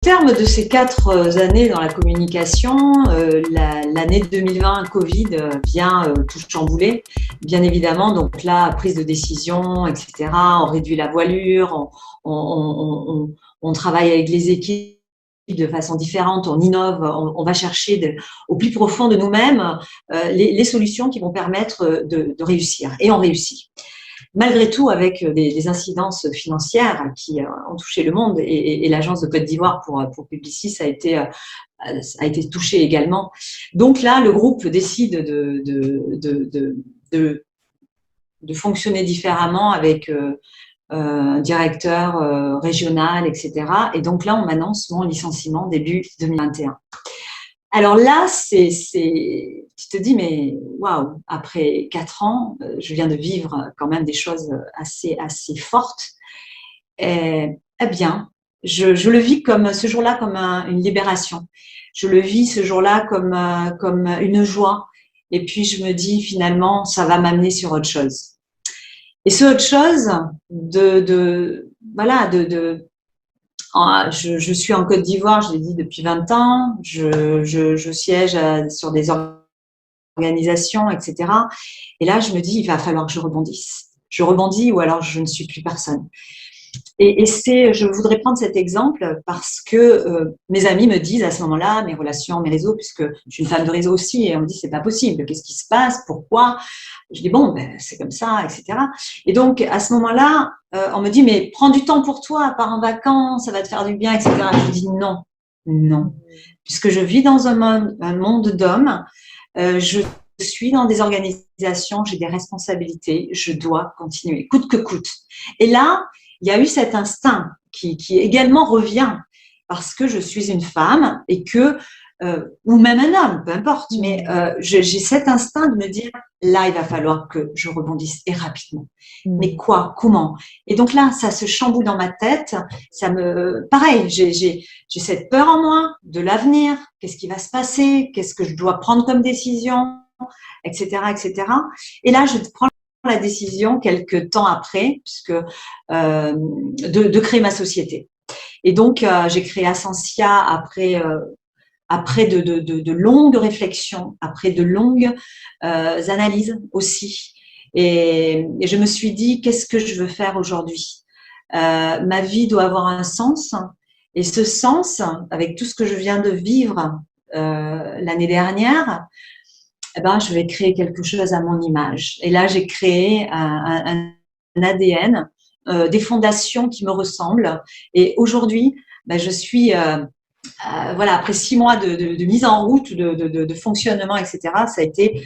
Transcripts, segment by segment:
terme de ces 4 années dans la communication, l'année 2020, Covid, vient tout chambouler, bien évidemment. Donc là, prise de décision, etc. On réduit la voilure, on travaille avec les équipes de façon différente, on innove, on va chercher au plus profond de nous-mêmes les solutions qui vont permettre de réussir. Et on réussit. Malgré tout, avec des incidences financières qui ont touché le monde et l'agence de Côte d'Ivoire pour Publicis a été touchée également. Donc là, le groupe décide de fonctionner différemment avec un directeur régional, etc. Et donc là, on m'annonce mon licenciement début 2021. Alors là, tu te dis, mais waouh, après 4 ans, je viens de vivre quand même des choses assez fortes. Eh bien, je le vis comme ce jour-là comme une libération. Je le vis ce jour-là comme une joie. Et puis je me dis finalement, ça va m'amener sur autre chose. Et ce autre chose, je suis en Côte d'Ivoire, je l'ai dit, depuis 20 ans. Je siège sur des organisations, etc. Et là, je me dis, il va falloir que je rebondisse. Je rebondis ou alors je ne suis plus personne. Et je voudrais prendre cet exemple parce que mes amis me disent à ce moment-là, mes relations, mes réseaux, puisque je suis une femme de réseau aussi, et on me dit, c'est pas possible, qu'est-ce qui se passe, pourquoi? Je dis, bon, ben, c'est comme ça, etc. Et donc, à ce moment-là, on me dit, mais prends du temps pour toi, pars en vacances, ça va te faire du bien, etc. Je dis, non, non. Puisque je vis dans un monde d'hommes, je suis dans des organisations, j'ai des responsabilités, je dois continuer, coûte que coûte. Et là, il y a eu cet instinct qui également revient parce que je suis une femme et que, ou même un homme, peu importe, mais j'ai cet instinct de me dire, là, il va falloir que je rebondisse et rapidement. Mais quoi? Comment? Et donc là, ça se chamboule dans ma tête. Pareil, j'ai cette peur en moi de l'avenir. Qu'est-ce qui va se passer? Qu'est-ce que je dois prendre comme décision? Etc., etc. Et là, je prends la décision quelques temps après, puisque de créer ma société. Et donc, j'ai créé Ascensia après de longues réflexions, après de longues analyses aussi. Et je me suis dit, qu'est-ce que je veux faire aujourd'hui? Ma vie doit avoir un sens. Et ce sens, avec tout ce que je viens de vivre l'année dernière, eh ben, je vais créer quelque chose à mon image. Et là, j'ai créé un ADN, des fondations qui me ressemblent. Et aujourd'hui, ben, je suis, voilà, après 6 mois de mise en route, de fonctionnement, etc., ça a été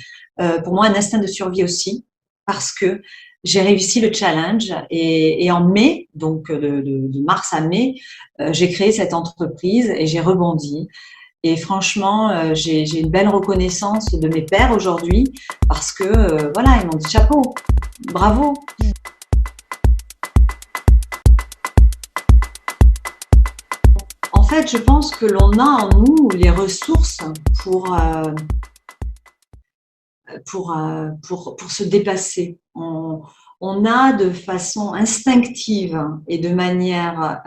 pour moi un instinct de survie aussi, parce que j'ai réussi le challenge. Et en mai, donc de mars à mai, j'ai créé cette entreprise et j'ai rebondi. Et franchement, j'ai une belle reconnaissance de mes pairs aujourd'hui parce que, voilà, ils m'ont dit chapeau, bravo. En fait, je pense que l'on a en nous les ressources pour se dépasser. On a de façon instinctive et de manière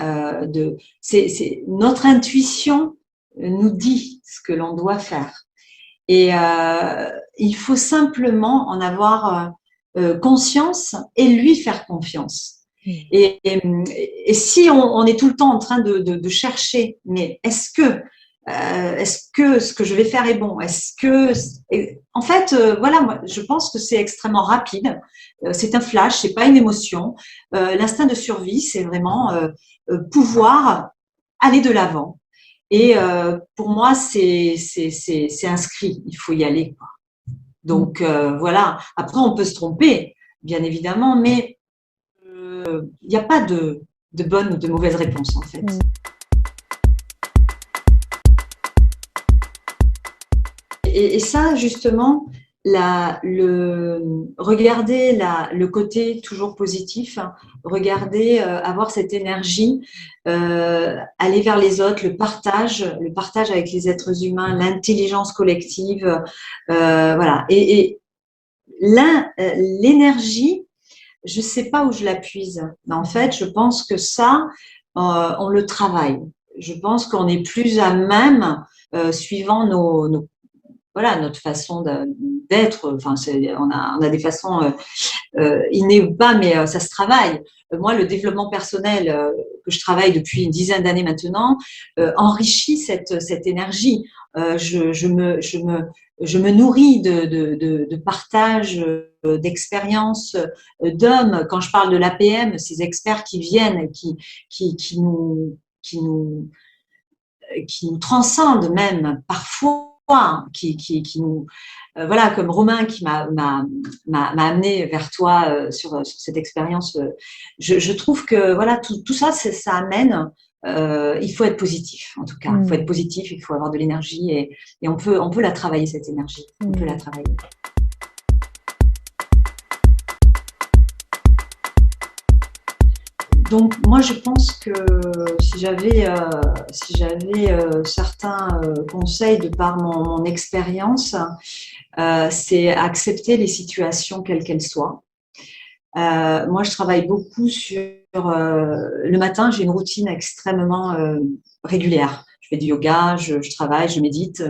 notre intuition nous dit ce que l'on doit faire. Et il faut simplement en avoir conscience et lui faire confiance. Et si on est tout le temps en train de chercher, mais est-ce que ce que je vais faire est bon? En fait, voilà, moi, je pense que c'est extrêmement rapide. C'est un flash, c'est pas une émotion. L'instinct de survie, c'est vraiment pouvoir aller de l'avant. Et pour moi, c'est inscrit. Il faut y aller, quoi. Donc voilà. Après, on peut se tromper, bien évidemment, mais il n'y a pas de bonne ou de mauvaise réponse, en fait. Et ça, justement, regarder le côté toujours positif, regarder, avoir cette énergie, aller vers les autres, le partage avec les êtres humains, l'intelligence collective, voilà. Et l'énergie, je sais pas où je la puise. Mais en fait, je pense que ça, on le travaille. je pense qu'on est plus à même, suivant voilà, notre façon d'être. Enfin, on a des façons innées ou pas, mais ça se travaille. Moi, le développement personnel que je travaille depuis une dizaine d'années maintenant enrichit cette énergie. Je me nourris de partage, d'expériences, d'hommes. Quand je parle de l'APM, ces experts qui viennent, qui nous, qui nous, qui nous transcendent même parfois, qui nous, voilà, comme Romain qui m'a amené vers toi sur cette expérience. Je trouve que voilà, tout ça, ça amène. Il faut être positif, en tout cas. Il faut être positif, il faut avoir de l'énergie et on peut la travailler, cette énergie. On peut la travailler. Donc moi je pense que si j'avais certains conseils de par mon expérience, c'est accepter les situations quelles qu'elles soient. Moi je travaille beaucoup sur le matin, j'ai une routine extrêmement régulière. Je fais du yoga, je travaille, je médite,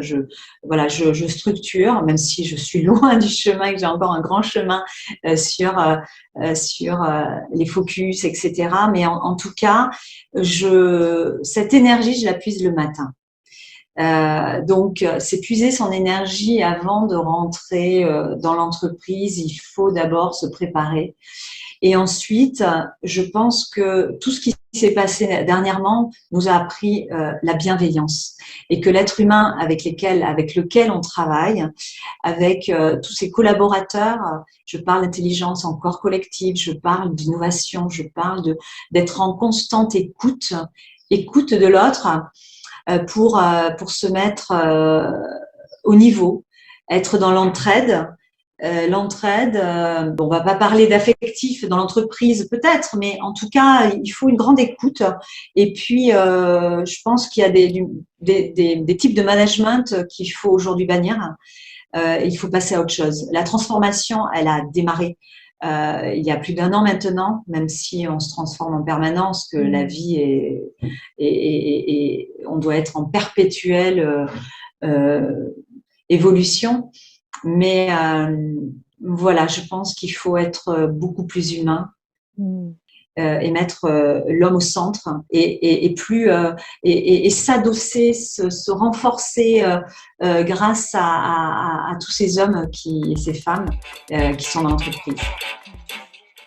voilà, je structure, même si je suis loin du chemin et que j'ai encore un grand chemin sur les focus, etc. Mais en tout cas, cette énergie, je la puise le matin. Donc, c'est puiser son énergie avant de rentrer dans l'entreprise. Il faut d'abord se préparer. Et ensuite, je pense que tout ce qui s'est passé dernièrement nous a appris la bienveillance et que l'être humain avec lequel on travaille, avec tous ses collaborateurs, je parle d'intelligence encore collective, je parle d'innovation, je parle d'être en constante écoute de l'autre pour se mettre au niveau, être dans l'entraide. L'entraide, on va pas parler d'affectif dans l'entreprise peut-être, mais en tout cas, il faut une grande écoute. Et puis, je pense qu'il y a des types de management qu'il faut aujourd'hui bannir. Il faut passer à autre chose. La transformation, elle a démarré il y a plus d'1 an maintenant, même si on se transforme en permanence, que la vie on doit être en perpétuelle évolution. Mais voilà, je pense qu'il faut être beaucoup plus humain et mettre l'homme au centre et s'adosser, se renforcer grâce à tous ces hommes et ces femmes qui sont dans l'entreprise.